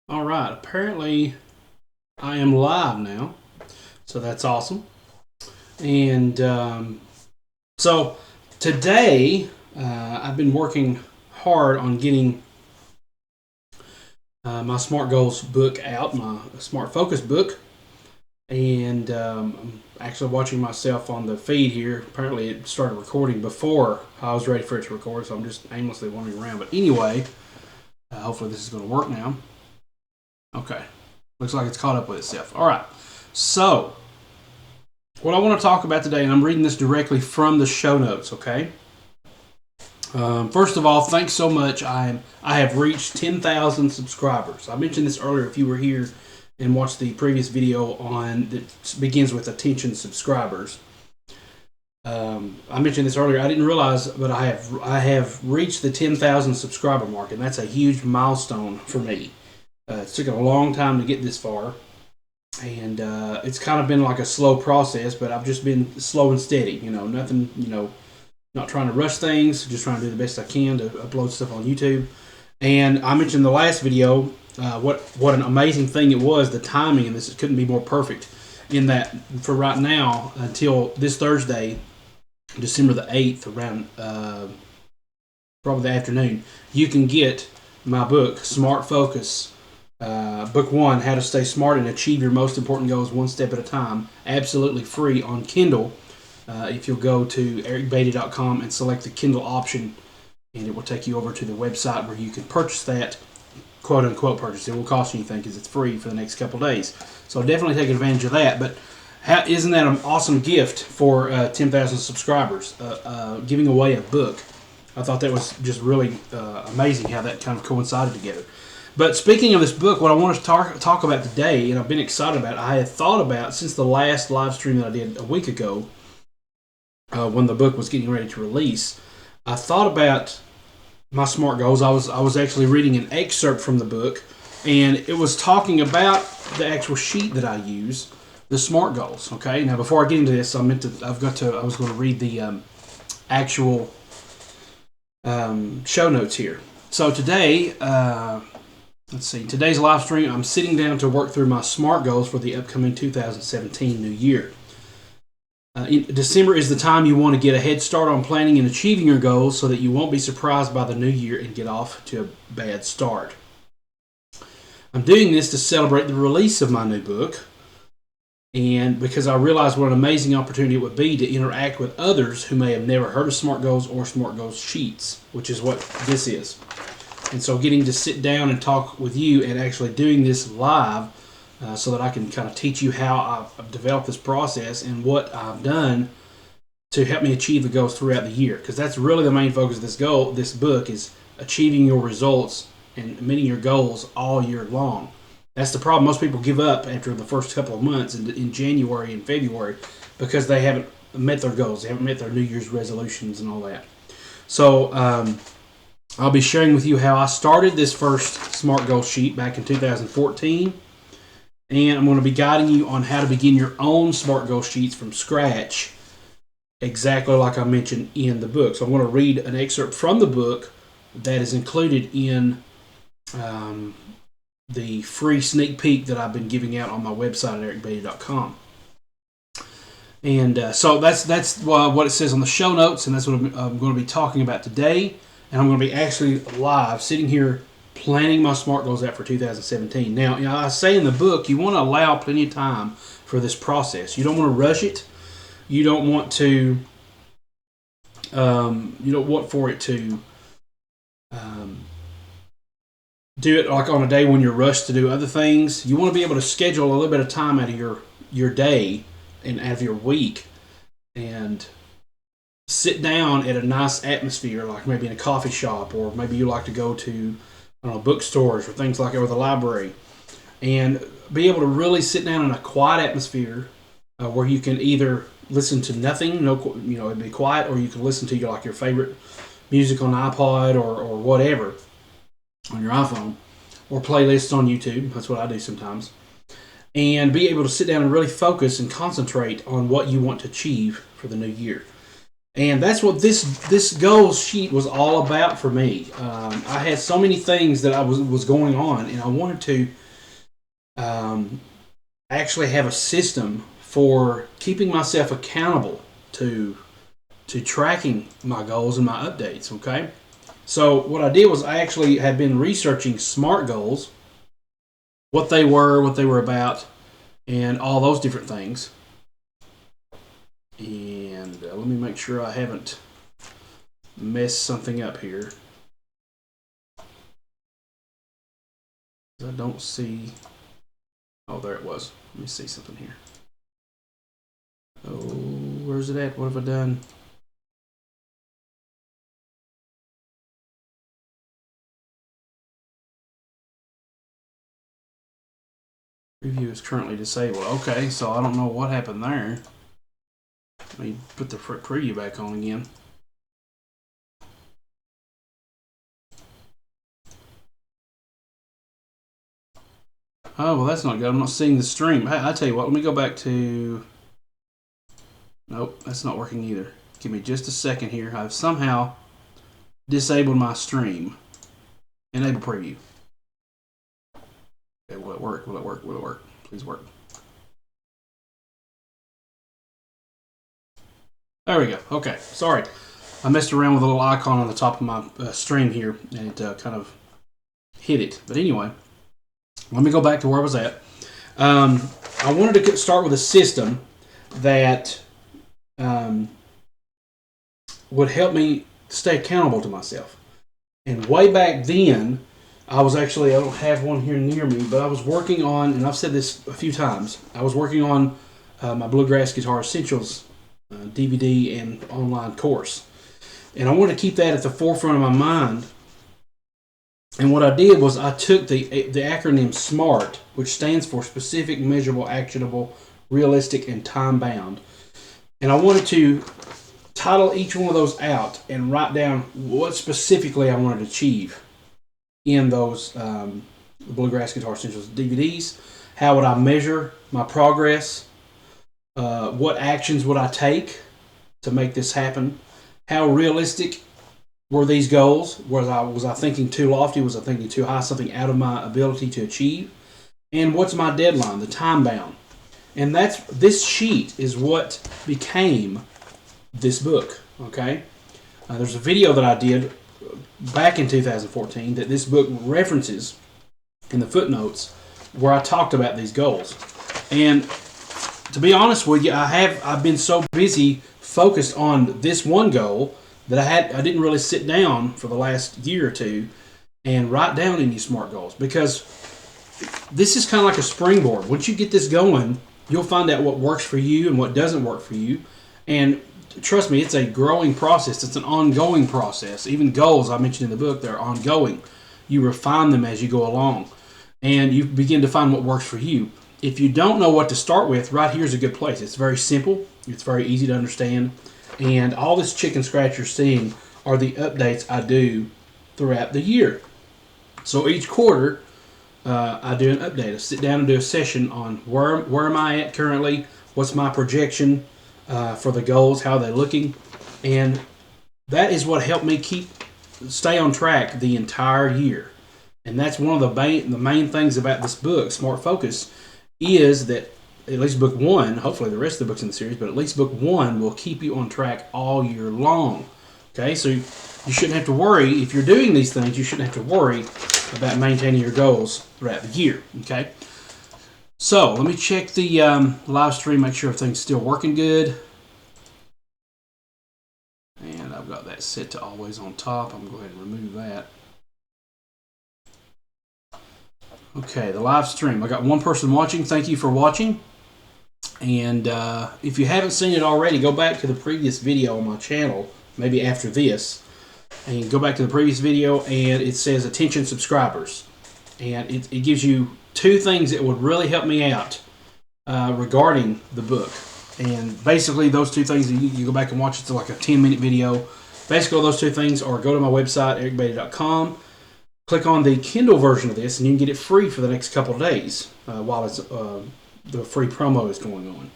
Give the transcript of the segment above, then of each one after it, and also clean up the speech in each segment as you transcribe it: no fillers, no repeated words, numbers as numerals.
All right, apparently I am live now, so that's awesome. And so today I've been working hard on getting my Smart Goals book out, my Smart Focus book, and I'm actually watching myself on the feed here. Apparently, it started recording before I was ready for it to record, so I'm just aimlessly wandering around. But anyway, hopefully this is going to work now. Okay, looks like it's caught up with itself. All right, so what I want to talk about today, and I'm reading this directly from the show notes, okay? First of all, thanks so much. I have reached 10,000 subscribers. I mentioned this earlier if you were here and watched the previous video on that begins with attention subscribers. I mentioned this earlier. I didn't realize, but I have reached the 10,000 subscriber mark, and that's a huge milestone for me. It's taken a long time to get this far, and it's kind of been like a slow process, but I've just been slow and steady. Nothing. Not trying to rush things, just trying to do the best I can to upload stuff on YouTube. And I mentioned in the last video what an amazing thing it was. The timing in this, it couldn't be more perfect. In that, for right now, until this Thursday, December the 8th, around probably the afternoon, you can get my book, Smart Focus. Book 1, How to Stay Smart and Achieve Your Most Important Goals One Step at a Time, absolutely free on Kindle. If you'll go to ericbeatty.com and select the Kindle option, and it will take you over to the website where you can purchase that, quote unquote purchase. It will cost you anything because it's free for the next couple days. So definitely take advantage of that. But isn't that an awesome gift for 10,000 subscribers? Giving away a book. I thought that was just really amazing how that kind of coincided together. But speaking of this book, what I want to talk about today, and I've been excited about, I had thought about since the last live stream that I did a week ago, when the book was getting ready to release, I thought about my SMART goals. I was actually reading an excerpt from the book, and it was talking about the actual sheet that I use, the SMART goals. Okay, now before I get into this, I was going to read the actual show notes here. So today, let's see, today's live stream, I'm sitting down to work through my SMART goals for the upcoming 2017 new year. December is the time you want to get a head start on planning and achieving your goals so that you won't be surprised by the new year and get off to a bad start. I'm doing this to celebrate the release of my new book, and because I realize what an amazing opportunity it would be to interact with others who may have never heard of SMART Goals or SMART Goals sheets, which is what this is. And so getting to sit down and talk with you and actually doing this live so that I can kind of teach you how I've developed this process and what I've done to help me achieve the goals throughout the year. Because that's really the main focus of this book is achieving your results and meeting your goals all year long. That's the problem. Most people give up after the first couple of months in January and February because they haven't met their goals. They haven't met their New Year's resolutions and all that. So I'll be sharing with you how I started this first SMART Goal sheet back in 2014. And I'm going to be guiding you on how to begin your own SMART Goal sheets from scratch, exactly like I mentioned in the book. So I'm going to read an excerpt from the book that is included in the free sneak peek that I've been giving out on my website at ericbeatty.com. And so that's what it says on the show notes, and that's what I'm going to be talking about today. And I'm going to be actually live, sitting here, planning my SMART goals out for 2017. Now, I say in the book, you want to allow plenty of time for this process. You don't want to rush it. You don't want to. You don't want for it to do it like on a day when you're rushed to do other things. You want to be able to schedule a little bit of time out of your day and out of your week, and sit down at a nice atmosphere, like maybe in a coffee shop, or maybe you like to go to bookstores or things like that, or the library, and be able to really sit down in a quiet atmosphere where you can either listen to nothing, it'd be quiet, or you can listen to your favorite music on iPod or whatever on your iPhone, or playlists on YouTube. That's what I do sometimes. And be able to sit down and really focus and concentrate on what you want to achieve for the new year. And that's what this goals sheet was all about for me. I had so many things that I was going on, and I wanted to actually have a system for keeping myself accountable to tracking my goals and my updates. Okay, so what I did was I actually had been researching SMART goals, what they were about, and all those different things. And let me make sure I haven't messed something up here. I don't see. Oh, there it was. Let me see something here. Oh, where's it at? What have I done? Preview is currently disabled. Okay, so I don't know what happened there. Let me put the preview back on again. Oh, well, that's not good. I'm not seeing the stream. Hey, I tell you what, let me go back to... Nope, that's not working either. Give me just a second here. I've somehow disabled my stream. Enable preview. Okay, will it work? Will it work? Will it work? Please work. There we go. Okay, sorry. I messed around with a little icon on the top of my stream here, and it kind of hit it. But anyway, let me go back to where I was at. I wanted to start with a system that would help me stay accountable to myself. And way back then, I was actually, I don't have one here near me, but I was working on, and I've said this a few times, I was working on my Bluegrass Guitar Essentials DVD and online course. And I wanted to keep that at the forefront of my mind. And what I did was I took the acronym SMART, which stands for Specific, Measurable, Actionable, Realistic, and Time-Bound. And I wanted to title each one of those out and write down what specifically I wanted to achieve in those Bluegrass Guitar Essentials DVDs. How would I measure my progress? What actions would I take to make this happen? How realistic were these goals? Was I thinking too lofty? Was I thinking too high? Something out of my ability to achieve? And what's my deadline? The time bound. And this sheet is what became this book. Okay, there's a video that I did back in 2014 that this book references in the footnotes where I talked about these goals. And to be honest with you, I've been so busy focused on this one goal that I didn't really sit down for the last year or two and write down any SMART goals, because this is kind of like a springboard. Once you get this going, you'll find out what works for you and what doesn't work for you. And trust me, it's a growing process. It's an ongoing process. Even goals I mentioned in the book, they're ongoing. You refine them as you go along, and you begin to find what works for you. If you don't know what to start with, right here's a good place. It's very simple. It's very easy to understand. And all this chicken scratch you're seeing are the updates I do throughout the year. So each quarter, I do an update. I sit down and do a session on where am I at currently, what's my projection for the goals, how are they looking, and that is what helped me stay on track the entire year. And that's one of the main things about this book, Smart Focus, is that at least book one, hopefully the rest of the books in the series, but at least book one will keep you on track all year long. Okay, so you shouldn't have to worry. If you're doing these things, you shouldn't have to worry about maintaining your goals throughout the year. Okay, so let me check the live stream, make sure everything's still working good. And I've got that set to always on top. I'm going to go ahead and remove that. Okay, the live stream. I got one person watching. Thank you for watching. And if you haven't seen it already, go back to the previous video on my channel, maybe after this, and go back to the previous video, and it says attention subscribers. And it gives you two things that would really help me out regarding the book. And basically those two things, you go back and watch, it's like a 10-minute video. Basically those two things are go to my website, ericbeatty.com, click on the Kindle version of this, and you can get it free for the next couple of days while it's the free promo is going on.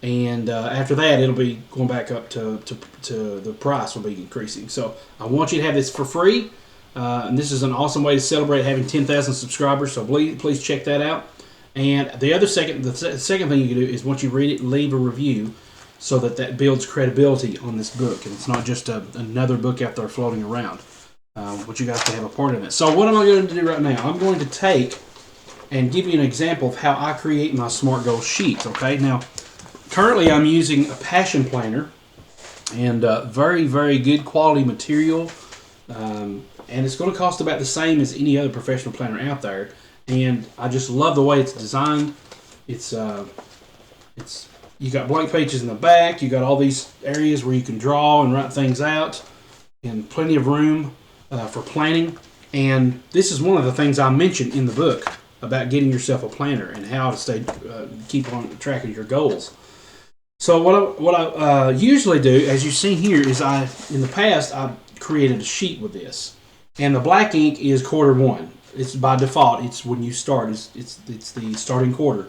And after that, it'll be going back up to the price will be increasing. So I want you to have this for free. And this is an awesome way to celebrate having 10,000 subscribers. So please check that out. And the second thing you can do is once you read it, leave a review, so that builds credibility on this book, and it's not just another book out there floating around. But you guys can have a part in it. So what am I going to do right now? I'm going to take and give you an example of how I create my SMART Goals sheets. Okay, now currently I'm using a Passion Planner, and very, very good quality material. And it's going to cost about the same as any other professional planner out there. And I just love the way it's designed. It's you got blank pages in the back. You got all these areas where you can draw and write things out, and plenty of room for planning. And this is one of the things I mentioned in the book about getting yourself a planner and how to keep on track of your goals. So what I usually do, as you see here, is in the past I created a sheet with this, and the black ink is quarter 1. It's by default. It's when you start. It's the starting quarter,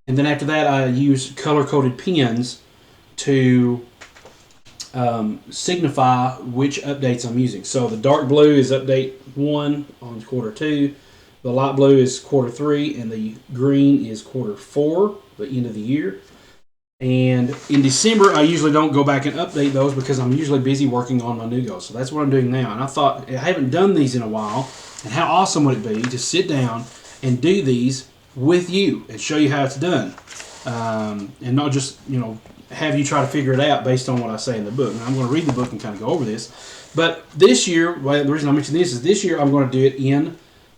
and then after that I use color-coded pens to signify which updates I'm using. So the dark blue is update 1 on quarter 2, the light blue is quarter 3, and the green is quarter 4, the end of the year. And in December, I usually don't go back and update those because I'm usually busy working on my new goals. So that's what I'm doing now. And I thought, I haven't done these in a while, and how awesome would it be to sit down and do these with you and show you how it's done, and not just have you try to figure it out based on what I say in the book. And I'm going to read the book and kind of go over this. But this year, the reason I mention this is this year I'm going to do it in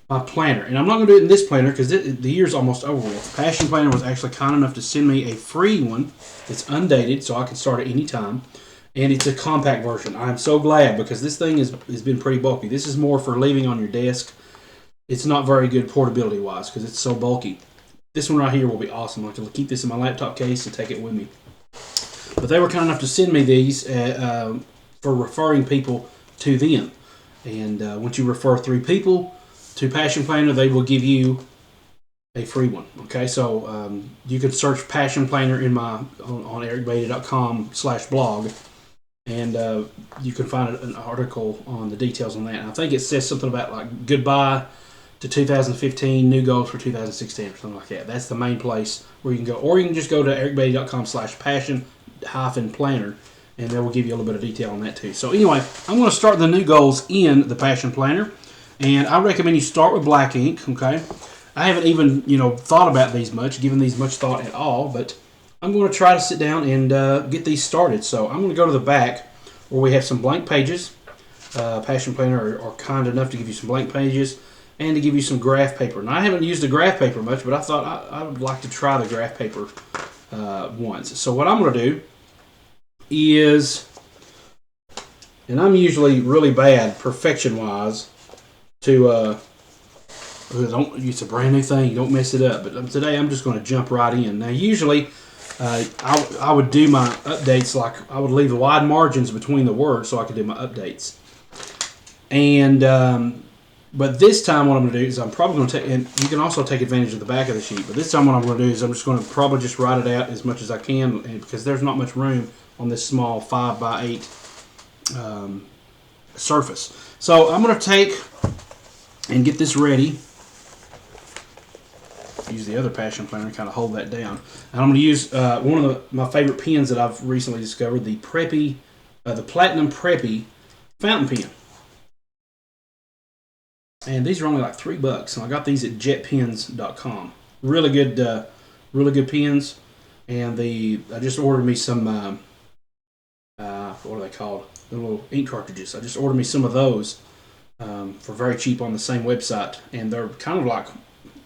my planner. And I'm not going to do it in this planner because the year's almost over with. Passion Planner was actually kind enough to send me a free one. It's undated, so I can start at any time. And it's a compact version. I'm so glad because this thing has been pretty bulky. This is more for leaving on your desk. It's not very good portability-wise because it's so bulky. This one right here will be awesome. I can keep this in my laptop case and take it with me. But they were kind enough to send me these for referring people to them. And once you refer 3 people to Passion Planner, they will give you a free one. Okay, so you can search Passion Planner on ericbeatty.com/blog, and you can find an article on the details on that. And I think it says something about like goodbye to 2015, new goals for 2016 or something like that. That's the main place where you can go, or you can just go to ericbeatty.com/passion-planner, and they will give you a little bit of detail on that too. So anyway, I'm going to start the new goals in the Passion Planner. And I recommend you start with black ink, okay? I haven't even, thought about these given these much thought at all, but I'm going to try to sit down and get these started. So I'm going to go to the back where we have some blank pages. Passion Planner are kind enough to give you some blank pages and to give you some graph paper. Now, I haven't used the graph paper much, but I thought I would like to try the graph paper once. So what I'm going to do is, and I'm usually really bad perfection-wise, it's a brand new thing, you don't mess it up. But today I'm just going to jump right in. Now usually I would do my updates like I would leave wide margins between the words so I could do my updates. And but this time what I'm going to do is I'm probably going to take, and you can also take advantage of the back of the sheet, but this time what I'm going to do is I'm just going to probably just write it out as much as I can, because there's not much room on this small 5x8 surface. So I'm going to take and get this ready. Use the other Passion Planner to kind of hold that down. And I'm going to use one of my favorite pens that I've recently discovered, the Platinum Preppy fountain pen. And these are only like $3, and I got these at jetpens.com. Really good pens. And I just ordered me some what are they called? The little ink cartridges. I just ordered me some of those for very cheap on the same website, and they're kind of like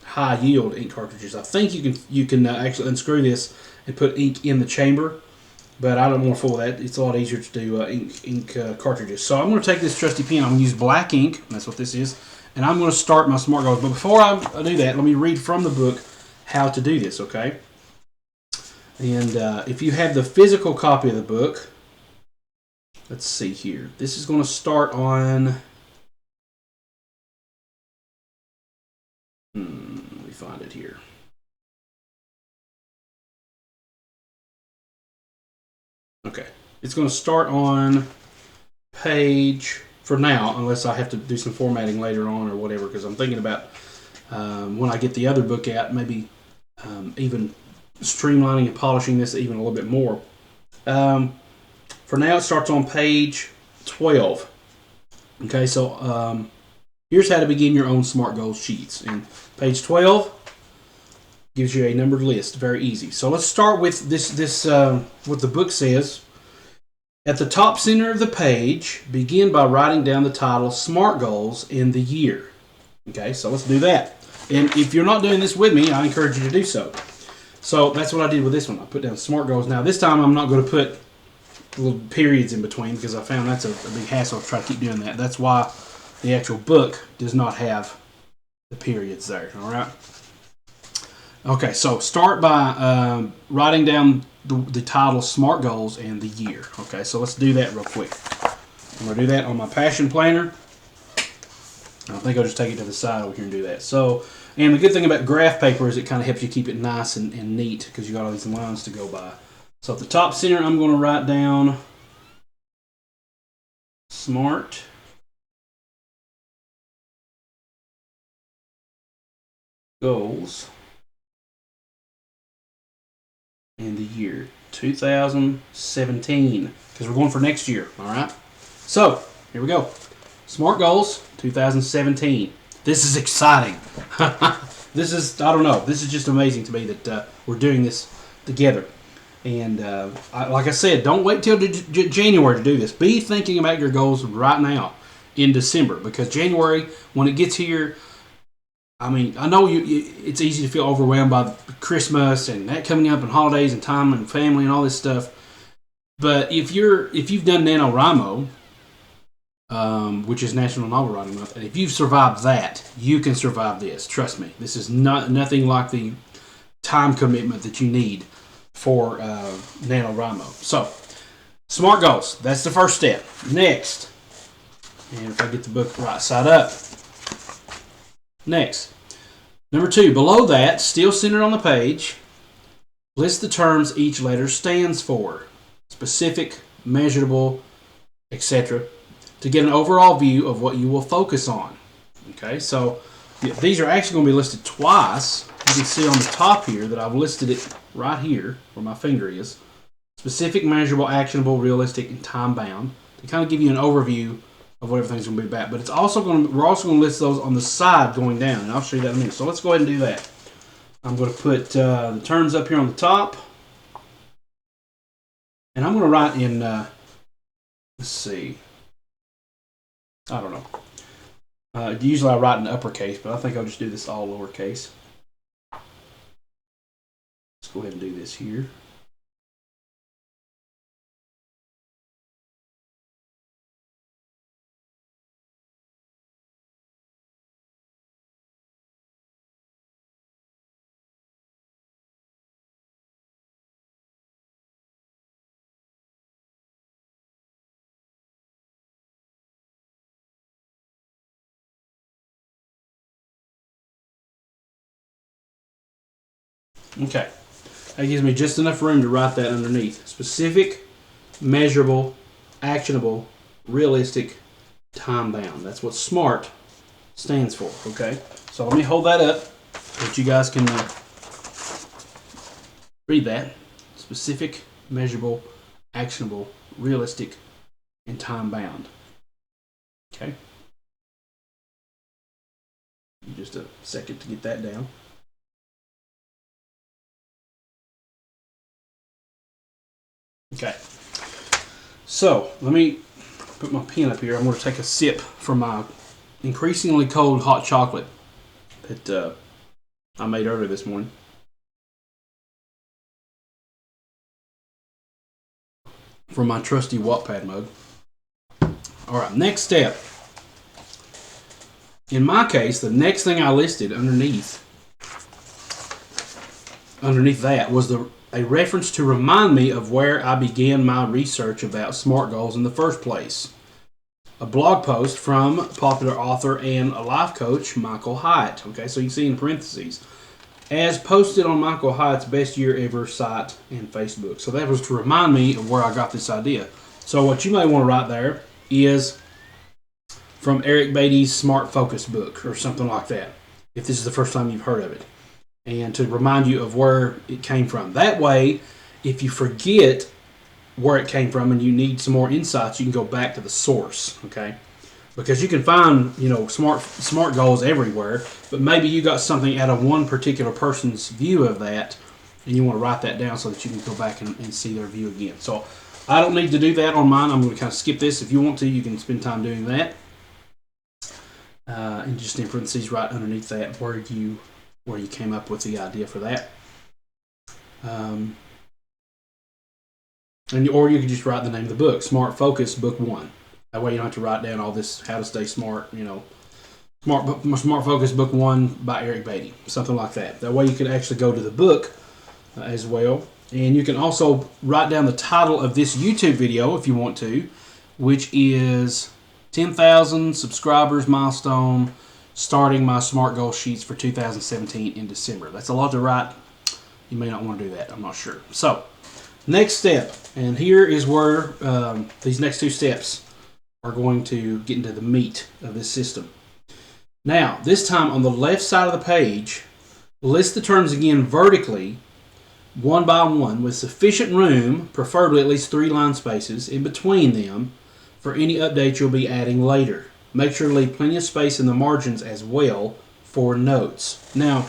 high yield ink cartridges. I think you can actually unscrew this and put ink in the chamber, but I don't want to fool that. It's a lot easier to do ink cartridges. So I'm going to take this trusty pen. I'm going to use black ink. That's what this is, and I'm going to start my SMART goals. But before I do that, let me read from the book how to do this. Okay, and if you have the physical copy of the book, let's see here. This is going to start on. Let me find it here. Okay. It's going to start on page, for now, unless I have to do some formatting later on or whatever, because I'm thinking about when I get the other book out, maybe even streamlining and polishing this even a little bit more. For now, it starts on page 12. Okay, so here's how to begin your own SMART goals sheets. And page 12 gives you a numbered list, very easy. So let's start with this what the book says. At the top center of the page, begin by writing down the title SMART Goals in the year. Okay, so let's do that. And if you're not doing this with me, I encourage you to do so. So that's what I did with this one. I put down SMART Goals. Now this time I'm not going to put little periods in between because I found that's a big hassle to try to keep doing that. That's why the actual book does not have the periods there. All right. Okay, so start by writing down the title SMART Goals and the year. Okay, so let's do that real quick. I'm going to do that on my Passion Planner. I think I'll just take it to the side over here and do that. So, and the good thing about graph paper is it kind of helps you keep it nice and neat because you got all these lines to go by. So at the top center, I'm going to write down SMART Goals in the year 2017 because we're going for next year. All right. So here we go. SMART Goals 2017. This is exciting. This is, I don't know. This is just amazing to me that we're doing this together. And like I said, don't wait till January to do this. Be thinking about your goals right now in December because January, when it gets here, I mean, I know it's easy to feel overwhelmed by Christmas and that coming up and holidays and time and family and all this stuff. But if you've done NaNoWriMo, which is National Novel Writing Month, and if you've survived that, you can survive this. Trust me, this is nothing like the time commitment that you need for NaNoWriMo. So, SMART Goals, that's the first step. Next, and if I get the book right side up. Next, number 2, below that, still centered on the page, list the terms each letter stands for. Specific, measurable, etc. to get an overall view of what you will focus on. Okay, so these are actually going to be listed twice. You can see on the top here that I've listed it right here where my finger is. Specific, measurable, actionable, realistic, and time-bound to kind of give you an overview of what everything's going to be about. But we're also going to list those on the side going down, and I'll show you that in a minute. So let's go ahead and do that. I'm going to put the terms up here on the top, and I'm going to write in. Let's see. I don't know. Usually I write in uppercase, but I think I'll just do this all lowercase. Let's go ahead and do this here. Okay. That gives me just enough room to write that underneath. Specific, measurable, actionable, realistic, time-bound. That's what SMART stands for, okay? So let me hold that up so that you guys can read that. Specific, measurable, actionable, realistic, and time-bound. Okay? Just a second to get that down. Okay, so let me put my pen up here. I'm going to take a sip from my increasingly cold hot chocolate that I made earlier this morning. From my trusty Wattpad mug. All right, next step. In my case, the next thing I listed underneath that was a reference to remind me of where I began my research about SMART goals in the first place. A blog post from popular author and a life coach, Michael Hyatt. Okay, so you can see in parentheses. as posted on Michael Hyatt's Best Year Ever site and Facebook. So that was to remind me of where I got this idea. So what you may want to write there is from Eric Beatty's Smart Focus book or something like that, if this is the first time you've heard of it, and to remind you of where it came from. That way, if you forget where it came from and you need some more insights, you can go back to the source, okay? Because you can find, smart goals everywhere, but maybe you got something out of one particular person's view of that, and you want to write that down so that you can go back and see their view again. So I don't need to do that on mine. I'm going to kind of skip this. If you want to, you can spend time doing that. And just in parentheses right underneath that where you came up with the idea for that. Or you can just write the name of the book, Smart Focus Book 1. That way you don't have to write down all this how to stay smart, Smart Focus Book 1 by Eric Beatty, something like that. That way you can actually go to the book as well. And you can also write down the title of this YouTube video if you want to, which is 10,000 subscribers milestone, starting my SMART goal sheets for 2017 in December. That's a lot to write. You may not want to do that. I'm not sure. So, next step, and here is where these next two steps are going to get into the meat of this system. Now, this time on the left side of the page, list the terms again vertically, one by one, with sufficient room, preferably at least 3 line spaces, in between them for any updates you'll be adding later. Make sure to leave plenty of space in the margins as well for notes. Now,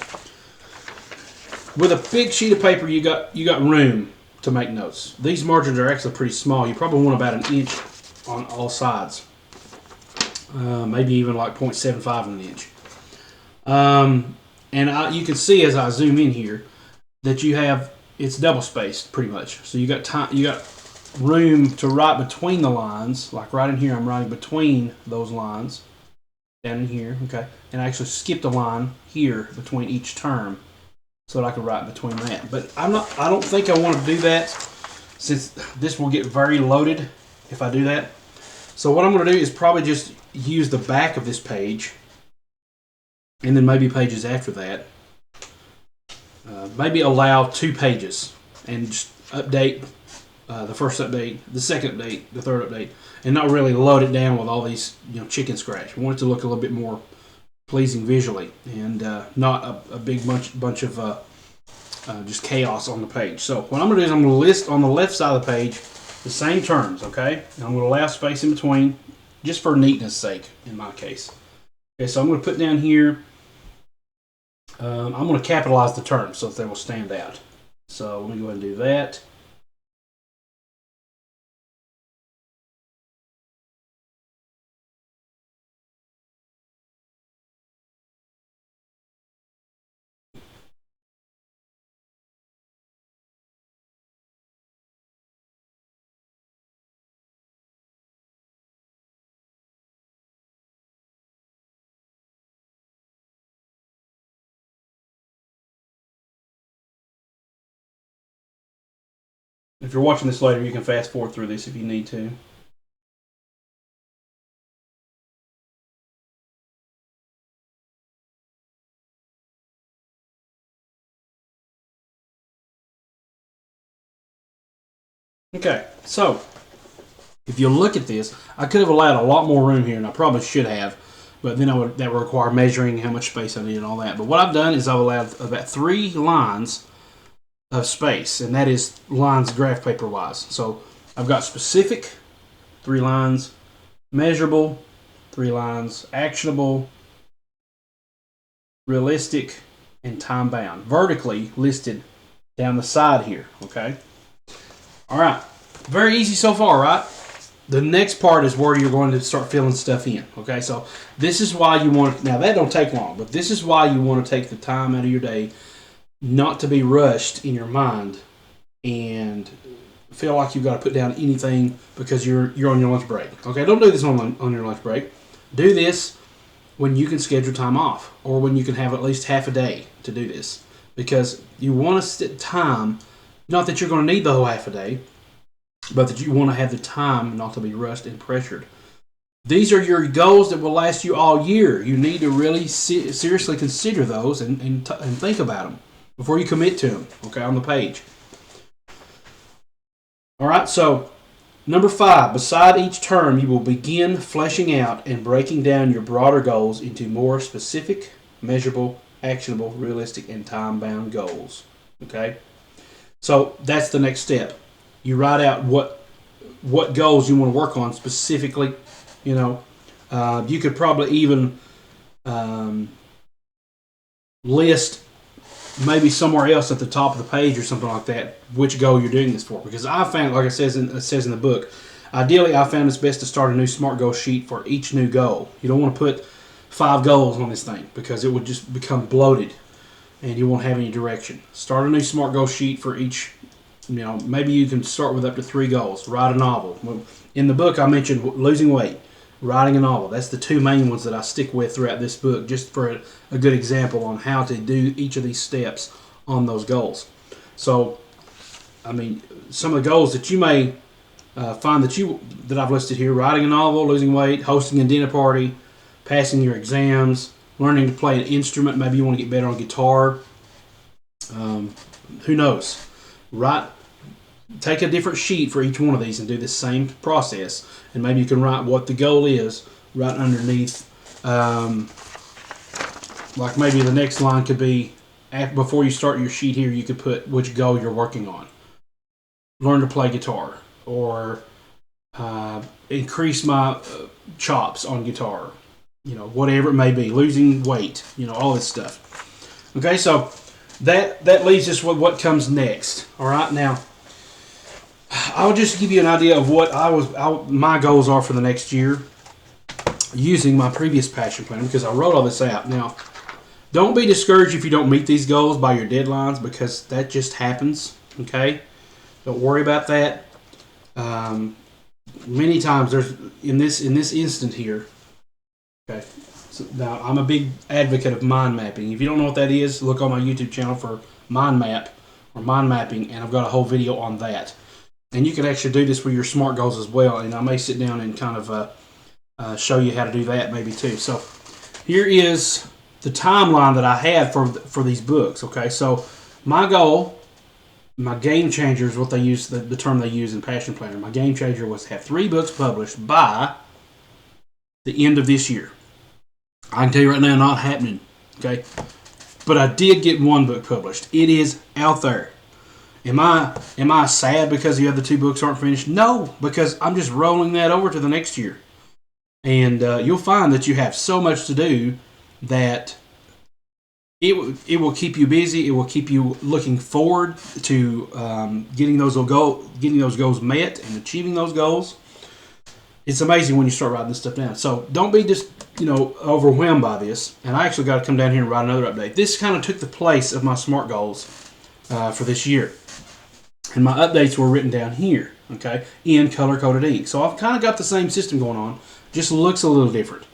with a big sheet of paper, you got room to make notes. These margins are actually pretty small. You probably want about 1 inch on all sides. Maybe even like 0.75 of an inch. And you can see as I zoom in here that it's double spaced pretty much. So you got room to write between the lines. Like right in here, I'm writing between those lines. Down in here, okay. And I actually skipped a line here between each term so that I can write between that. But I don't think I want to do that, since this will get very loaded if I do that. So what I'm going to do is probably just use the back of this page, and then maybe pages after that. Maybe allow 2 pages and just update the first update, the second update, the third update, and not really load it down with all these chicken scratch. We want it to look a little bit more pleasing visually, and not a big bunch of just chaos on the page. So what I'm going to do is I'm going to list on the left side of the page the same terms, okay? And I'm going to allow space in between, just for neatness sake in my case. Okay, so I'm going to put down here, I'm going to capitalize the terms so that they will stand out. So let me go ahead and do that. If you're watching this later, you can fast forward through this if you need to. Okay, so if you look at this, I could have allowed a lot more room here, and I probably should have, but then that would require measuring how much space I need and all that. But what I've done is I've allowed about 3 lines of space, and that is lines graph paper wise. So I've got specific, 3 lines, measurable, 3 lines, actionable, realistic, and time bound, vertically listed down the side here. Okay, all right, very easy so far, right? The next part is where you're going to start filling stuff in. Okay, so this is why you want, now that don't take long, but this is why you want to take the time out of your day not to be rushed in your mind and feel like you've got to put down anything because you're on your lunch break. Okay, don't do this on your lunch break. Do this when you can schedule time off, or when you can have at least half a day to do this, because you want to set time, not that you're going to need the whole half a day, but that you want to have the time not to be rushed and pressured. These are your goals that will last you all year. You need to really seriously consider those and think about them. before you commit to them, okay, on the page. All right, so number 5, beside each term, you will begin fleshing out and breaking down your broader goals into more specific, measurable, actionable, realistic, and time-bound goals. Okay? So that's the next step. You write out what goals you want to work on specifically. You know, you could probably even list maybe somewhere else at the top of the page or something like that which goal you're doing this for. Because I found, like it says in the book, ideally I found it's best to start a new SMART goal sheet for each new goal. You don't want to put 5 goals on this thing because it would just become bloated and you won't have any direction. Start a new SMART goal sheet for each. You know, maybe you can start with up to 3 goals. Write a novel. In the book I mentioned losing weight, writing a novel. That's the 2 main ones that I stick with throughout this book, just for a good example on how to do each of these steps on those goals. So, I mean, some of the goals that you may find that I've listed here: writing a novel, losing weight, hosting a dinner party, passing your exams, learning to play an instrument. Maybe you want to get better on guitar. Who knows? Take a different sheet for each one of these and do the same process. And maybe you can write what the goal is right underneath. Like maybe the next line could be, before you start your sheet here, you could put which goal you're working on. Learn to play guitar, or increase my chops on guitar. You know, whatever it may be. Losing weight. You know, all this stuff. Okay, so that leaves us with what comes next. All right, now I'll just give you an idea of what my goals are for the next year using my previous passion plan, because I wrote all this out. Now, don't be discouraged if you don't meet these goals by your deadlines, because that just happens. Okay, don't worry about that. Many times there's in this instant here. Okay, so now I'm a big advocate of mind mapping. If you don't know what that is, look on my YouTube channel for mind map or mind mapping, and I've got a whole video on that. And you can actually do this with your SMART goals as well. And I may sit down and kind of show you how to do that maybe too. So here is the timeline that I had for these books. Okay, so my goal, my game changer is what they use, the term they use in Passion Planner. My game changer was to have 3 books published by the end of this year. I can tell you right now, not happening. Okay, but I did get 1 book published. It is out there. Am I sad because the other 2 books aren't finished? No, because I'm just rolling that over to the next year. And you'll find that you have so much to do that it will keep you busy. It will keep you looking forward to getting those goals met and achieving those goals. It's amazing when you start writing this stuff down. So don't be just overwhelmed by this. And I actually got to come down here and write another update. This kind of took the place of my SMART goals for this year. And my updates were written down here, okay, in color-coded ink. So I've kind of got the same system going on, just looks a little different.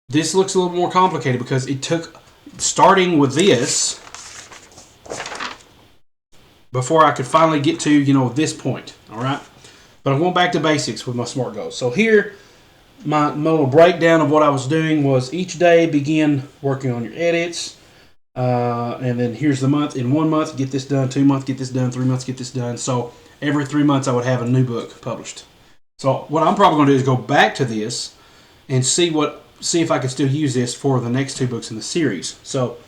This looks a little more complicated because it took, starting with this, before I could finally get to, this point, all right? But I'm going back to basics with my SMART goals. So here, my little breakdown of what I was doing was each day begin working on your edits. And then here's the month. In 1 month, get this done. 2 months, get this done. 3 months, get this done. So every 3 months, I would have a new book published. So what I'm probably going to do is go back to this and see if I can still use this for the next 2 books in the series. So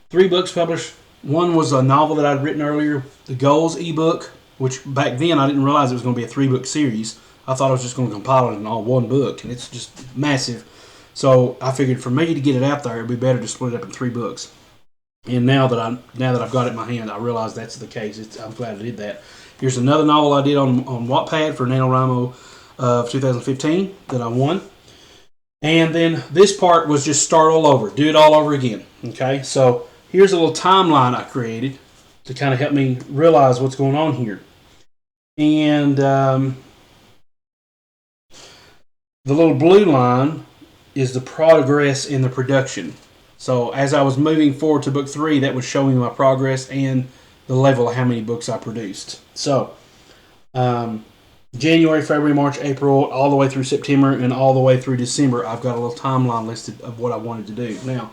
3 books published. 1 was a novel that I'd written earlier, the Goals ebook, which back then I didn't realize it was going to be a 3-book series. I thought I was just going to compile it in all 1 book, and it's just massive. So I figured for me to get it out there, it'd be better to split it up in 3 books. And now that I've got it in my hand, I realize that's the case. I'm glad I did that. Here's another novel I did on Wattpad for NaNoWriMo of 2015 that I won. And then this part was just start all over, do it all over again. Okay, so here's a little timeline I created to kind of help me realize what's going on here. And the little blue line is the progress in the production. So as I was moving forward to book 3, that was showing my progress and the level of how many books I produced. So January, February, March, April, all the way through September, and all the way through December, I've got a little timeline listed of what I wanted to do. Now,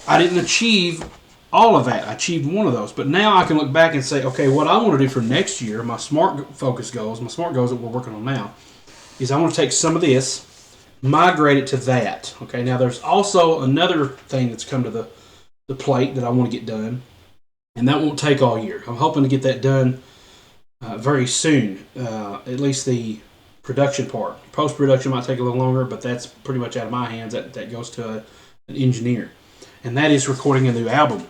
I didn't achieve all of that. I achieved one of those. But now I can look back and say, okay, what I want to do for next year, my smart focus goals, my smart goals that we're working on now, is I want to take some of this, migrate it to that. Okay, now there's also another thing that's come to the plate that I want to get done, and that won't take all year. I'm hoping to get that done very soon, at least the production part. Post-production might take a little longer, but that's pretty much out of my hands. That goes to an engineer, and that is recording a new album.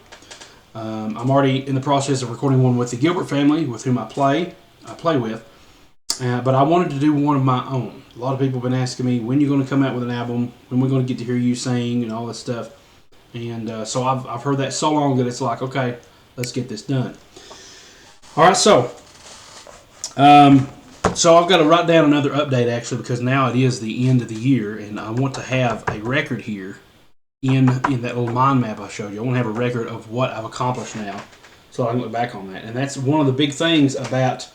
I'm already in the process of recording one with the Gilbert family, with whom I play with, but I wanted to do one of my own. A lot of people have been asking me, when are you going to come out with an album? When we're going to get to hear you sing and all this stuff. And so I've heard that so long that it's like, okay, let's get this done. All right, so I've got to write down another update, actually, because now it is the end of the year, and I want to have a record here in that little mind map I showed you. I want to have a record of what I've accomplished now, so I can look back on that. And that's one of the big things about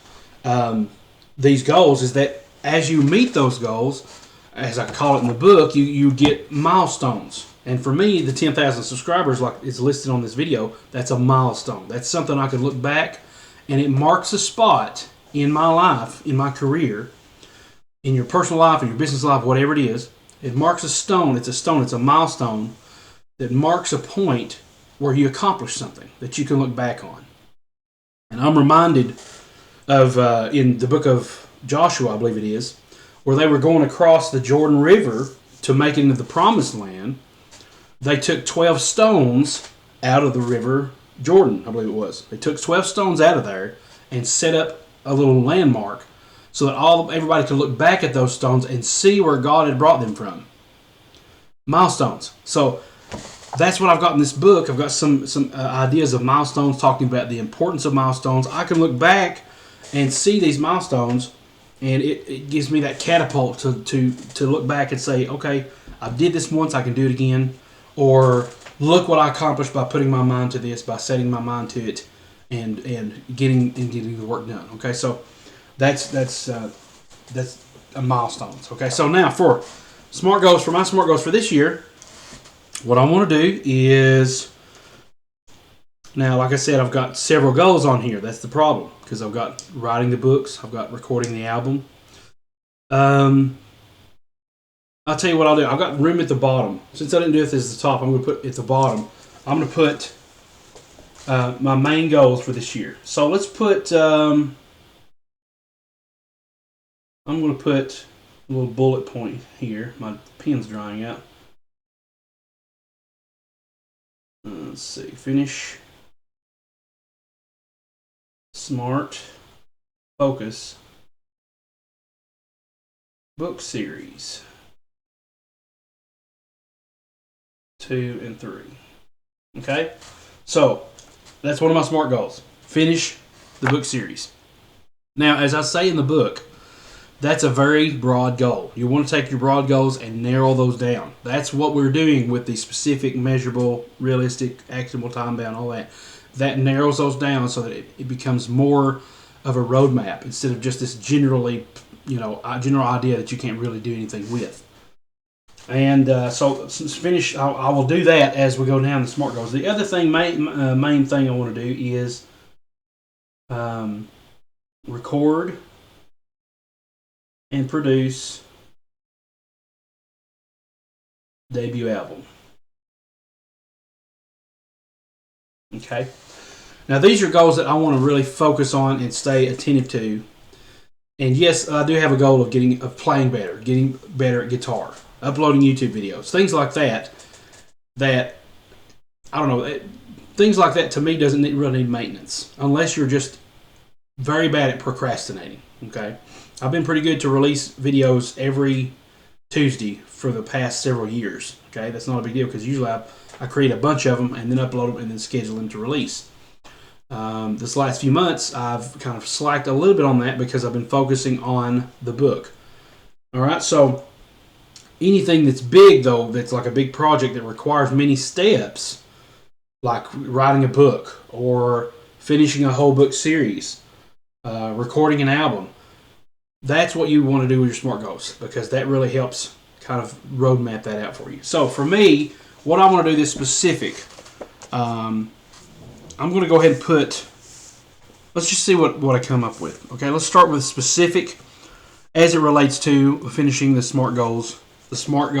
these goals, is that as you meet those goals, as I call it in the book, you get milestones. And for me, the 10,000 subscribers, like is listed on this video, that's a milestone. That's something I can look back, and it marks a spot in my life, in my career, in your personal life, in your business life, whatever it is. It marks a stone. It's a milestone that marks a point where you accomplish something that you can look back on. And I'm reminded of, in the book of Joshua, I believe it is, where they were going across the Jordan River to make it into the Promised Land. They took 12 stones out of the river Jordan, I believe it was. They took 12 stones out of there and set up a little landmark so that everybody could look back at those stones and see where God had brought them from. Milestones. So that's what I've got in this book. I've got some ideas of milestones, talking about the importance of milestones. I can look back and see these milestones, and it gives me that catapult to look back and say, okay, I did this once, I can do it again. Or look what I accomplished by putting my mind to this, by setting my mind to it, and getting the work done. Okay, so that's a milestone. Okay, so now for my smart goals for this year, what I want to do is, now like I said, I've got several goals on here. That's the problem, because I've got writing the books, I've got recording the album. I'll tell you what I'll do. I've got room at the bottom. Since I didn't do it as the top, I'm going to put at the bottom. I'm going to put my main goals for this year. So let's put, I'm going to put a little bullet point here. My pen's drying out. Let's see. Finish. Smart. Focus. Book series. 2 and 3. Okay? So, that's one of my smart goals. Finish the book series. Now, as I say in the book, that's a very broad goal. You want to take your broad goals and narrow those down. That's what we're doing with the specific, measurable, realistic, actionable, time-bound, all that. That narrows those down so that it becomes more of a roadmap instead of just this general idea that you can't really do anything with. And so finish. I will do that as we go down the smart goals. The other thing, main thing I want to do is record and produce debut album. Okay. Now these are goals that I want to really focus on and stay attentive to. And yes, I do have a goal of playing better, getting better at guitar, uploading YouTube videos, things like that. That I don't know. Things like that to me doesn't really need maintenance unless you're just very bad at procrastinating. Okay, I've been pretty good to release videos every Tuesday for the past several years. Okay, that's not a big deal because usually I create a bunch of them and then upload them and then schedule them to release. This last few months, I've kind of slacked a little bit on that because I've been focusing on the book. All right, so anything that's big, though, that's like a big project that requires many steps, like writing a book or finishing a whole book series, recording an album, that's what you want to do with your SMART goals because that really helps kind of roadmap that out for you. So for me, what I want to do this specific I'm going to go ahead and put, let's just see what I come up with. Okay, let's start with specific as it relates to finishing the Smart Goals, Smart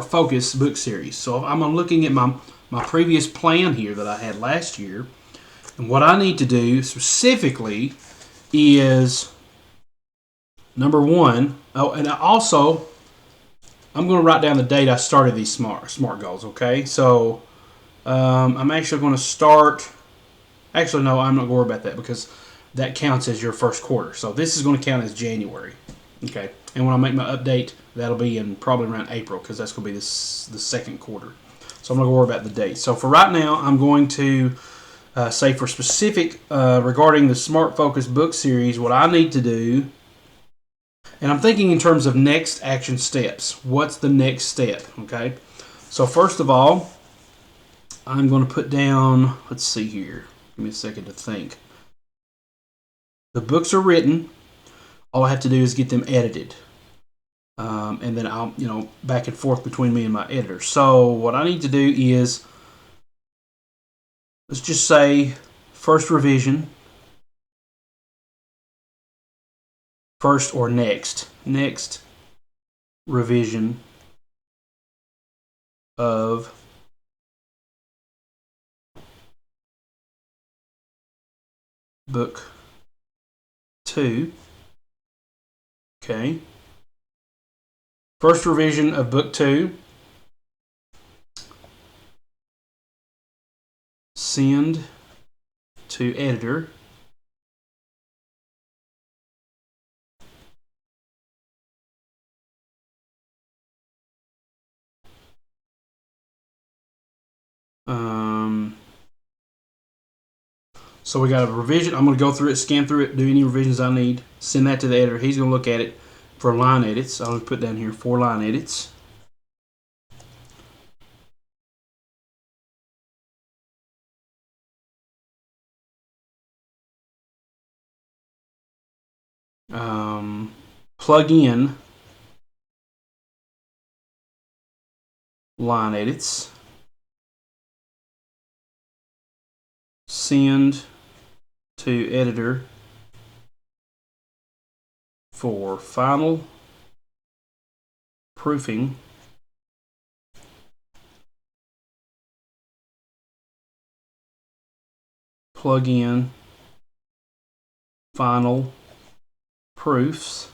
Focus book series. So I'm looking at my previous plan here that I had last year, and what I need to do specifically is number one. Oh, and also I'm going to write down the date I started these smart goals. Okay, so I'm actually going to start. Actually, no, I'm not going to worry about that because that counts as your first quarter. So this is going to count as January. Okay, and when I make my update, that'll be in probably around April because that's going to be the second quarter. So I'm not going to worry about the date. So for right now, I'm going to say for specific regarding the Smart Focus book series, what I need to do, and I'm thinking in terms of next action steps. What's the next step? Okay, so first of all, I'm going to put down, let's see here. Give me a second to think. The books are written. All I have to do is get them edited. And then I'll, back and forth between me and my editor. So what I need to do is, let's just say first revision. First or next revision of book 2. Okay. First revision of book 2. Send to editor. So we got a revision. I'm going to go through it, scan through it, do any revisions I need, send that to the editor. He's going to look at it for line edits. I'll put down here 4 line edits. Plug in line edits. Send to editor for final proofing. Plug in final proofs.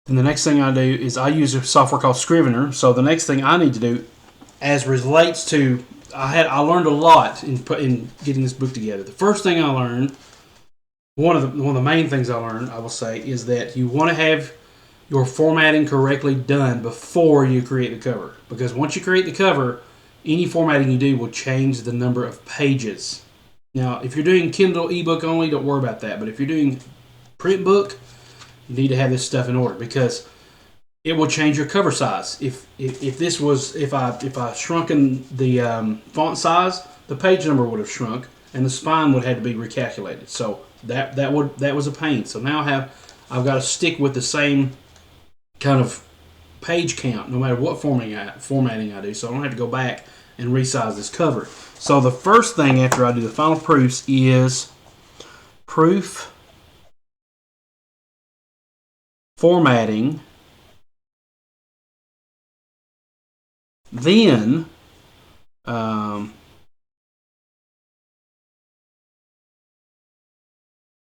And the next thing I do is I use a software called Scrivener. So the next thing I need to do, as relates to, I learned a lot in getting this book together. The first thing I learned, one of the main things I learned, I will say, is that you want to have your formatting correctly done before you create the cover. Because once you create the cover, any formatting you do will change the number of pages. Now, if you're doing Kindle ebook only, don't worry about that. But if you're doing print book, you need to have this stuff in order because it will change your cover size. If I shrunken the font size, the page number would have shrunk and the spine would have to be recalculated. So that was a pain. So now I've got to stick with the same kind of page count no matter what formatting I do. So I don't have to go back and resize this cover. So the first thing after I do the final proofs is proof formatting, then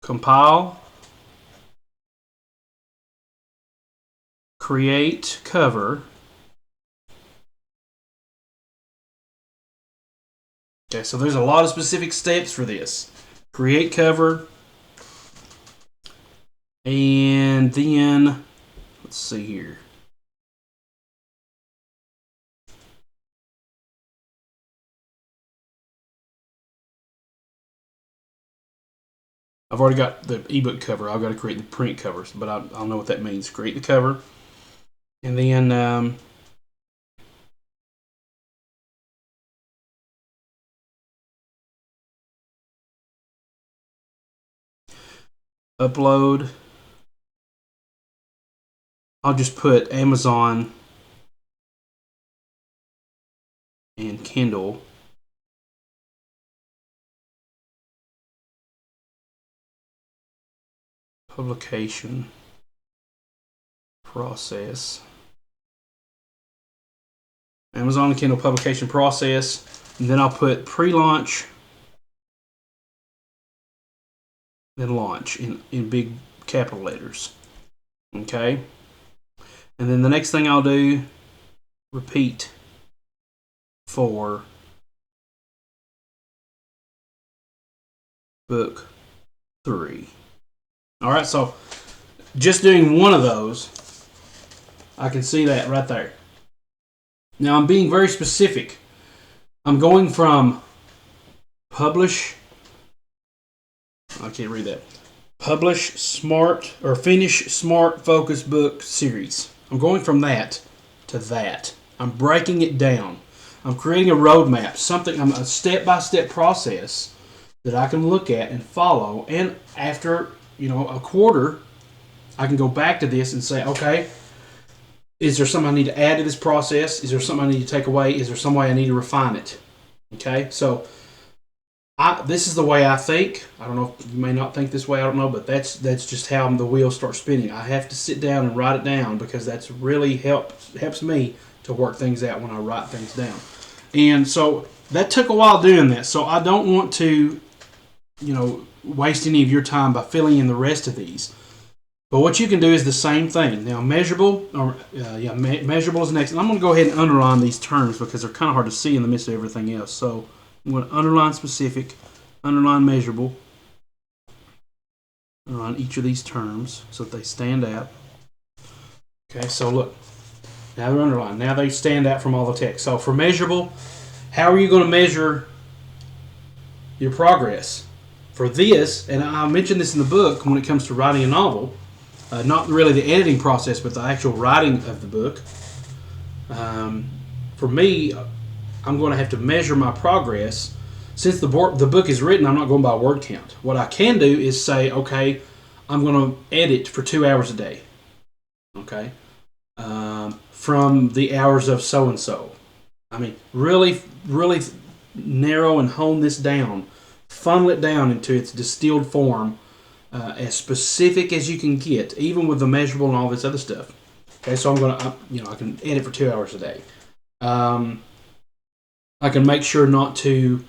compile, create cover. Okay, so there's a lot of specific steps for this. Create cover, and then let's see here. I've already got the ebook cover. I've got to create the print covers, but I'll know what that means. Create the cover, and then upload. I'll just put Amazon and Kindle publication process. Amazon and Kindle publication process. And then I'll put pre-launch, then launch in big capital letters. Okay? And then the next thing I'll do, repeat for book 3. Alright, so just doing one of those, I can see that right there. Now I'm being very specific. I'm going from publish, I can't read that. Publish smart or finish smart focus book series. I'm going from that to that. I'm breaking it down. I'm creating a roadmap, something, a step-by-step process that I can look at and follow. And after, a quarter, I can go back to this and say, okay, is there something I need to add to this process? Is there something I need to take away? Is there some way I need to refine it? Okay, so this is the way I think. I don't know if you may not think this way. I don't know, but that's just how the wheels start spinning. I have to sit down and write it down because that's really helps me to work things out when I write things down. And so that took a while doing that. So I don't want to, waste any of your time by filling in the rest of these. But what you can do is the same thing. Now, measurable is next. And I'm going to go ahead and underline these terms because they're kind of hard to see in the midst of everything else. So I'm going to underline specific, underline measurable, underline each of these terms so that they stand out. Okay, so look. Now they're underlined. Now they stand out from all the text. So for measurable, how are you going to measure your progress? For this, and I mentioned this in the book when it comes to writing a novel, not really the editing process, but the actual writing of the book. For me, I'm going to have to measure my progress. Since the book is written, I'm not going by word count. What I can do is say, okay, I'm going to edit for 2 hours a day. Okay? From the hours of so-and-so. I mean, really, really narrow and hone this down. Funnel it down into its distilled form, as specific as you can get, even with the measurable and all this other stuff. Okay, so I'm going to, I can edit for 2 hours a day. I can make sure not to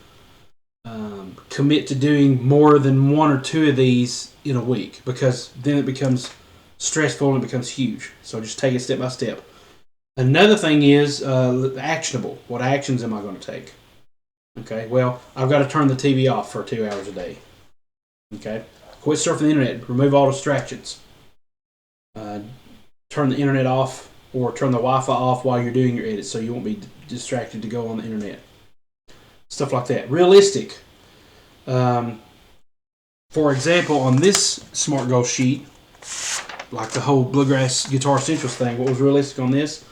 commit to doing more than 1 or 2 of these in a week, because then it becomes stressful and it becomes huge. So just take it step by step. Another thing is actionable. What actions am I going to take? Okay, well, I've got to turn the TV off for 2 hours a day. Okay, quit surfing the internet. Remove all distractions. Turn the internet off or turn the Wi-Fi off while you're doing your edits so you won't be distracted to go on the internet. Stuff like that. Realistic. For example, on this SMART Goal sheet, like the whole Bluegrass Guitar Essentials thing, what was realistic on this?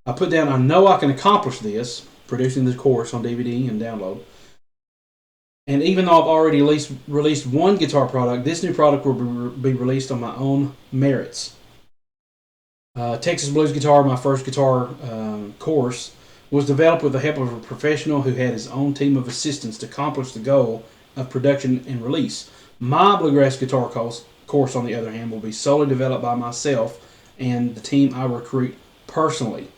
I put down, I know I can accomplish this, producing the course on DVD and download. And even though I've already released one guitar product, this new product will be released on my own merits. Texas Blues Guitar, my first guitar course, was developed with the help of a professional who had his own team of assistants to accomplish the goal of production and release. My Bluegrass Guitar course, on the other hand, will be solely developed by myself and the team I recruit personally.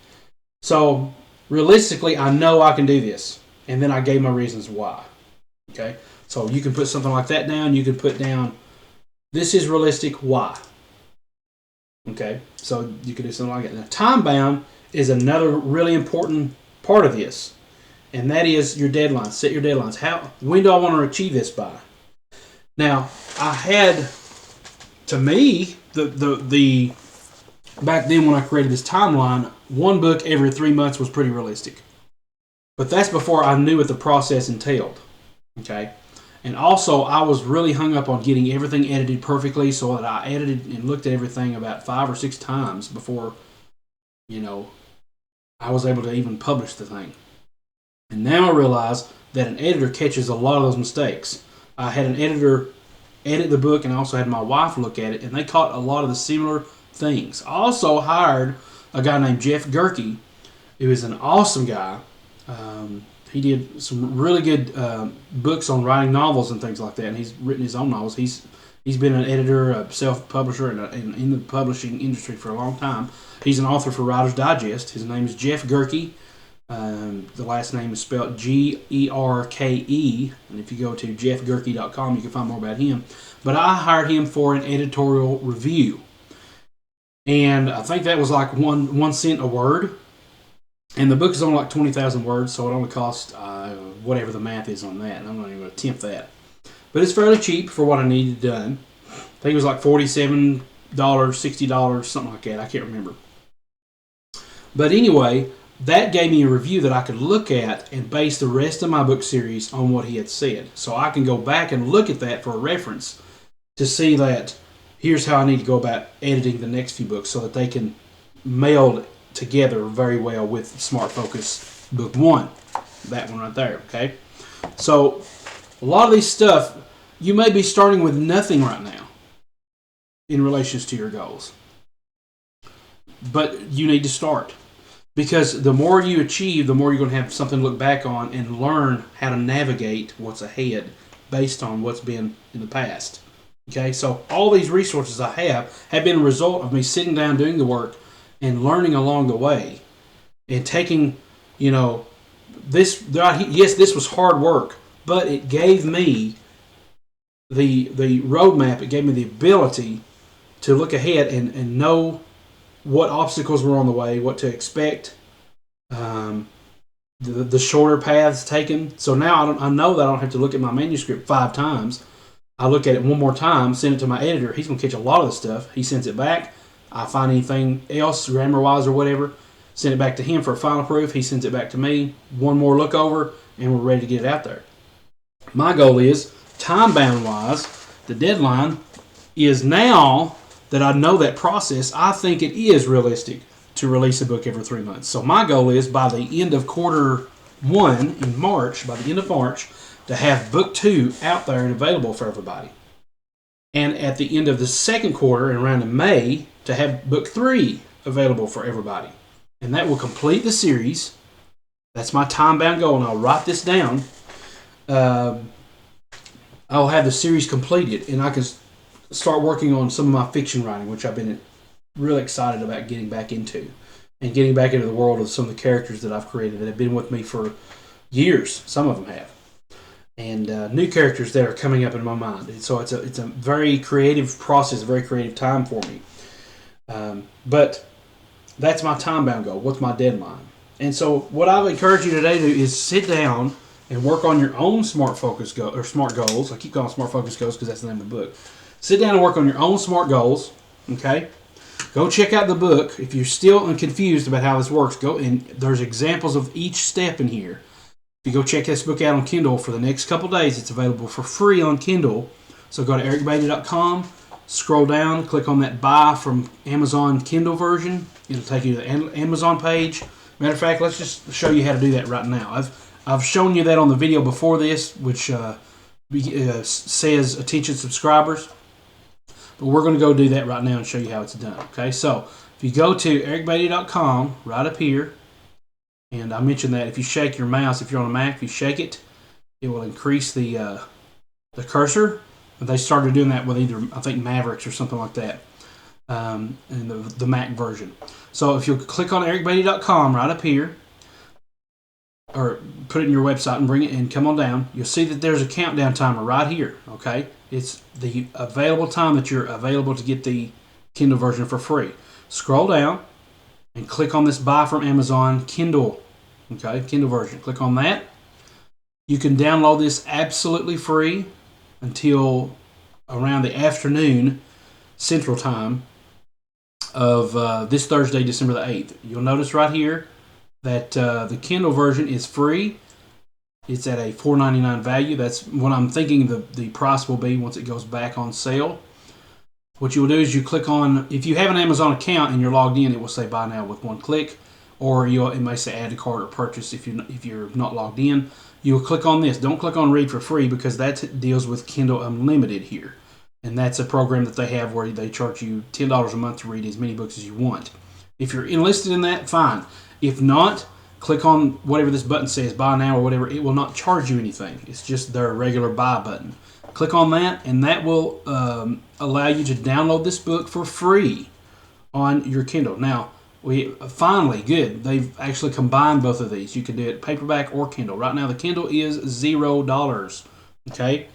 So, realistically, I know I can do this. And then I gave my reasons why. Okay? So, you can put something like that down. You can put down, this is realistic, why? Okay? So, you can do something like that. Now, time bound is another really important part of this. And that is your deadlines. Set your deadlines. When do I want to achieve this by? Now, I had, to me, the back then when I created this timeline, one book every 3 months was pretty realistic. But that's before I knew what the process entailed. Okay? And also, I was really hung up on getting everything edited perfectly, so that I edited and looked at everything about 5 or 6 times before, I was able to even publish the thing. And now I realize that an editor catches a lot of those mistakes. I had an editor edit the book, and I also had my wife look at it, and they caught a lot of the similar things. I also hired a guy named Jeff Gerke, who is an awesome guy, He did some really good books on writing novels and things like that, and he's written his own novels. He's been an editor, a self-publisher, and in the publishing industry for a long time. He's an author for Writer's Digest. His name is Jeff Gerke. The last name is spelled Gerke, and if you go to jeffgerke.com, you can find more about him. But I hired him for an editorial review, and I think that was like 1 cent a word. And the book is only like 20,000 words, so it only cost whatever the math is on that. And I'm not even going to attempt that. But it's fairly cheap for what I needed done. I think it was like $47, $60, something like that. I can't remember. But anyway, that gave me a review that I could look at and base the rest of my book series on what he had said. So I can go back and look at that for a reference to see that here's how I need to go about editing the next few books so that they can meld together very well with Smart Focus Book 1. That one right there, okay? So a lot of these stuff, you may be starting with nothing right now in relations to your goals. But you need to start. Because the more you achieve, the more you're going to have something to look back on and learn how to navigate what's ahead based on what's been in the past. Okay, so all these resources I have been a result of me sitting down doing the work and learning along the way and taking, this was hard work, but it gave me the roadmap. It gave me the ability to look ahead and know what obstacles were on the way, what to expect, the shorter paths taken. So now I know that I don't have to look at my manuscript 5 times. I look at it one more time, send it to my editor. He's going to catch a lot of the stuff. He sends it back. I find anything else, grammar-wise or whatever, send it back to him for a final proof. He sends it back to me. One more look over, and we're ready to get it out there. My goal is, time-bound-wise, the deadline is now that I know that process. I think it is realistic to release a book every 3 months. So my goal is, by the end of quarter 1 in March, by the end of March, to have book 2 out there and available for everybody. And at the end of the second quarter, and around in May, to have book 3 available for everybody. And that will complete the series. That's my time-bound goal, and I'll write this down. I'll have the series completed, and I can start working on some of my fiction writing, which I've been really excited about getting back into. And getting back into the world of some of the characters that I've created that have been with me for years. Some of them have. And new characters that are coming up in my mind. And so it's a very creative process, a very creative time for me. But that's my time-bound goal. What's my deadline? And so what I would encourage you today to do is sit down and work on your own smart goals. I keep calling them smart focus goals because that's the name of the book. Sit down and work on your own smart goals. Okay? Go check out the book. If you're still confused about how this works, go and there's examples of each step in here. If you go check this book out on Kindle for the next couple days, it's available for free on Kindle. So go to ericbeatty.com, scroll down, click on that buy from Amazon Kindle version. It'll take you to the Amazon page. Matter of fact, let's just show you how to do that right now. I've shown you that on the video before this, which says attention subscribers. But we're going to go do that right now and show you how it's done. Okay, so if you go to ericbeatty.com, right up here, and I mentioned that if you shake your mouse, if you're on a Mac, if you shake it, it will increase the cursor. And they started doing that with either, I think, Mavericks or something like that, in the Mac version. So if you click on ericbeatty.com right up here, or put it in your website and bring it and come on down, you'll see that there's a countdown timer right here. Okay, it's the available time that you're available to get the Kindle version for free. Scroll down and click on this buy from Amazon Kindle. Okay, Kindle version. Click on that. You can download this absolutely free until around the afternoon Central Time of this Thursday, December the 8th. You'll notice right here that the Kindle version is free. It's at a $4.99 value. That's what I'm thinking the price will be once it goes back on sale. What you will do is you click on, if you have an Amazon account and you're logged in, it will say buy now with one click, or it may say add to cart or purchase if you're not logged in. You'll click on this. Don't click on read for free because that deals with Kindle Unlimited here. And that's a program that they have where they charge you $10 a month to read as many books as you want. If you're enlisted in that, fine. If not, click on whatever this button says, buy now or whatever. It will not charge you anything. It's just their regular buy button. Click on that, and that will allow you to download this book for free on your Kindle. Now, we finally, good, they've actually combined both of these. You can do it paperback or Kindle. Right now, the Kindle is $0. Okay,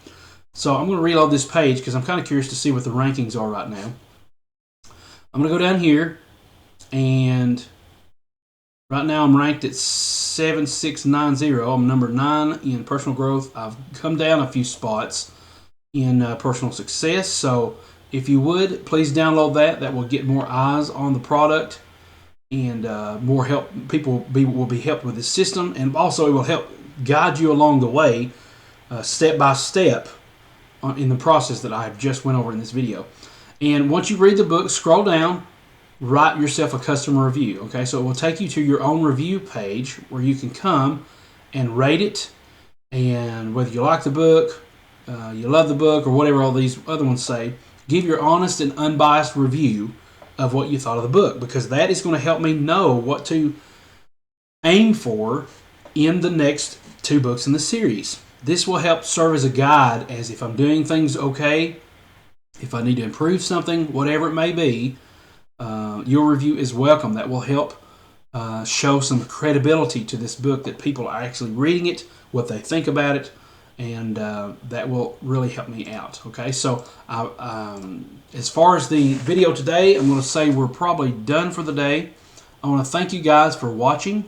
so I'm going to reload this page because I'm kind of curious to see what the rankings are right now. I'm going to go down here, and right now I'm ranked at 7690. I'm number 9 in personal growth. I've come down a few spots in personal success. So if you would, please download that. That will get more eyes on the product, and more help. People will be helped with this system, and also it will help guide you along the way, step by step, in the process that I have just went over in this video. And once you read the book, scroll down, write yourself a customer review. Okay, so it will take you to your own review page where you can come and rate it, and whether you like the book, you love the book, or whatever all these other ones say, give your honest and unbiased review of what you thought of the book, because that is going to help me know what to aim for in the next 2 books in the series. This will help serve as a guide as if I'm doing things okay, if I need to improve something, whatever it may be. Your review is welcome. That will help show some credibility to this book, that people are actually reading it, what they think about it, and that will really help me out. Okay, so as far as the video today, I'm going to say we're probably done for the day. I want to thank you guys for watching.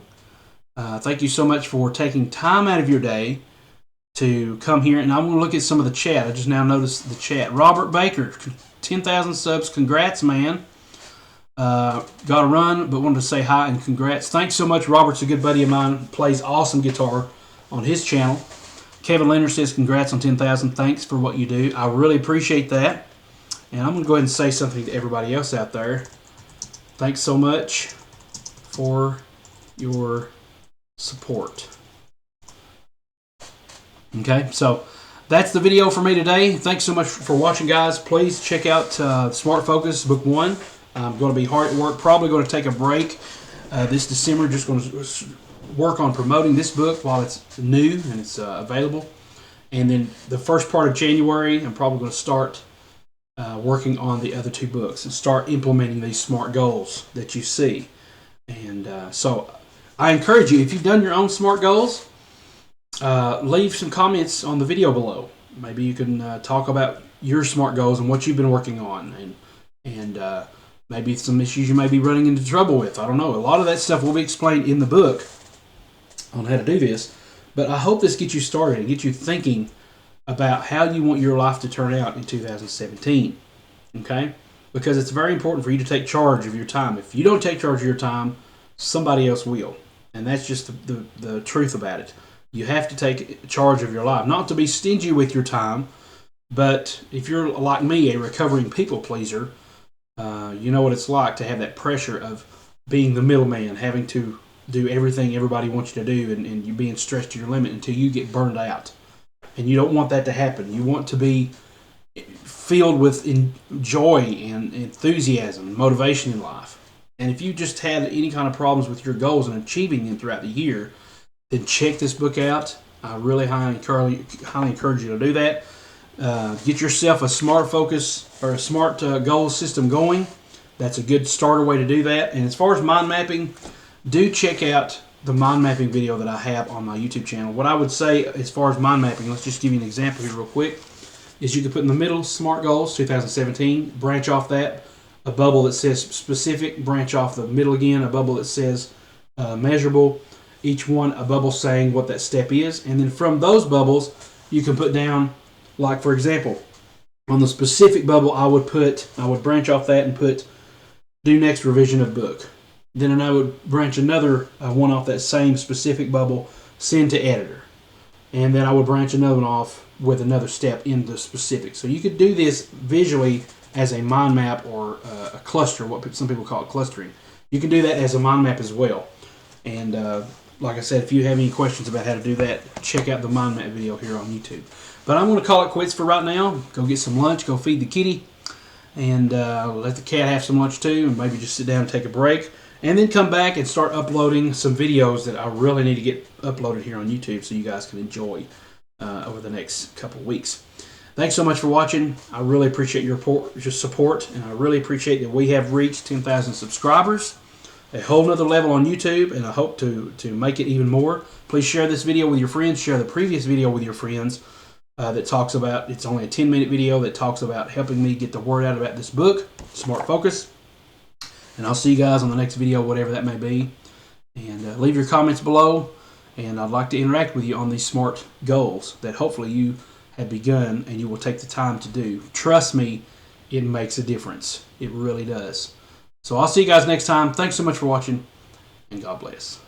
Thank you so much for taking time out of your day to come here, and I'm going to look at some of the chat. I just now noticed the chat. Robert Baker, 10,000 subs. Congrats, man. Got to run, but wanted to say hi and congrats. Thanks so much. Robert's a good buddy of mine. Plays awesome guitar on his channel. Kevin Leonard says congrats on 10,000. Thanks for what you do. I really appreciate that. And I'm going to go ahead and say something to everybody else out there. Thanks so much for your support. Okay, so that's the video for me today. Thanks so much for watching, guys. Please check out Smart Focus Book 1. I'm going to be hard at work. Probably going to take a break this December. Just going to work on promoting this book while it's new and it's available. And then the first part of January, I'm probably going to start working on the other 2 books and start implementing these SMART goals that you see. And so I encourage you, if you've done your own SMART goals, leave some comments on the video below. Maybe you can talk about your SMART goals and what you've been working on, and maybe some issues you may be running into trouble with. I don't know. A lot of that stuff will be explained in the book on how to do this. But I hope this gets you started and get you thinking about how you want your life to turn out in 2017. Okay? Because it's very important for you to take charge of your time. If you don't take charge of your time, somebody else will. And that's just the truth about it. You have to take charge of your life. Not to be stingy with your time, but if you're like me, a recovering people pleaser, you know what it's like to have that pressure of being the middleman, having to do everything everybody wants you to do, and you being stressed to your limit until you get burned out. And you don't want that to happen. You want to be filled with joy and enthusiasm, motivation in life. And if you just had any kind of problems with your goals and achieving them throughout the year, then check this book out. I really highly encourage you to do that. Get yourself a smart focus or a smart goal system going. That's a good starter way to do that. And as far as mind mapping, do check out the mind mapping video that I have on my YouTube channel. What I would say as far as mind mapping, let's just give you an example here real quick, is you can put in the middle SMART goals 2017, branch off that, a bubble that says specific, branch off the middle again, a bubble that says measurable, each one a bubble saying what that step is. And then from those bubbles, you can put down, like for example, on the specific bubble, I would branch off that and put do next revision of book. Then I would branch another one off that same specific bubble, send to editor. And then I would branch another one off with another step in the specific. So you could do this visually as a mind map or a cluster, what some people call it clustering. You can do that as a mind map as well. And like I said, if you have any questions about how to do that, check out the mind map video here on YouTube. But I'm going to call it quits for right now. Go get some lunch, go feed the kitty, and let the cat have some lunch too, and maybe just sit down and take a break. and then come back and start uploading some videos that I really need to get uploaded here on YouTube so you guys can enjoy over the next couple of weeks. Thanks so much for watching. I really appreciate your support, and I really appreciate that we have reached 10,000 subscribers, a whole nother level on YouTube, and I hope to make it even more. Please share this video with your friends. Share the previous video with your friends that talks about, it's only a 10-minute video that talks about helping me get the word out about this book, Smart Focus. And I'll see you guys on the next video, whatever that may be. And leave your comments below, and I'd like to interact with you on these SMART goals that hopefully you have begun and you will take the time to do. Trust me, it makes a difference. It really does. So I'll see you guys next time. Thanks so much for watching, and God bless.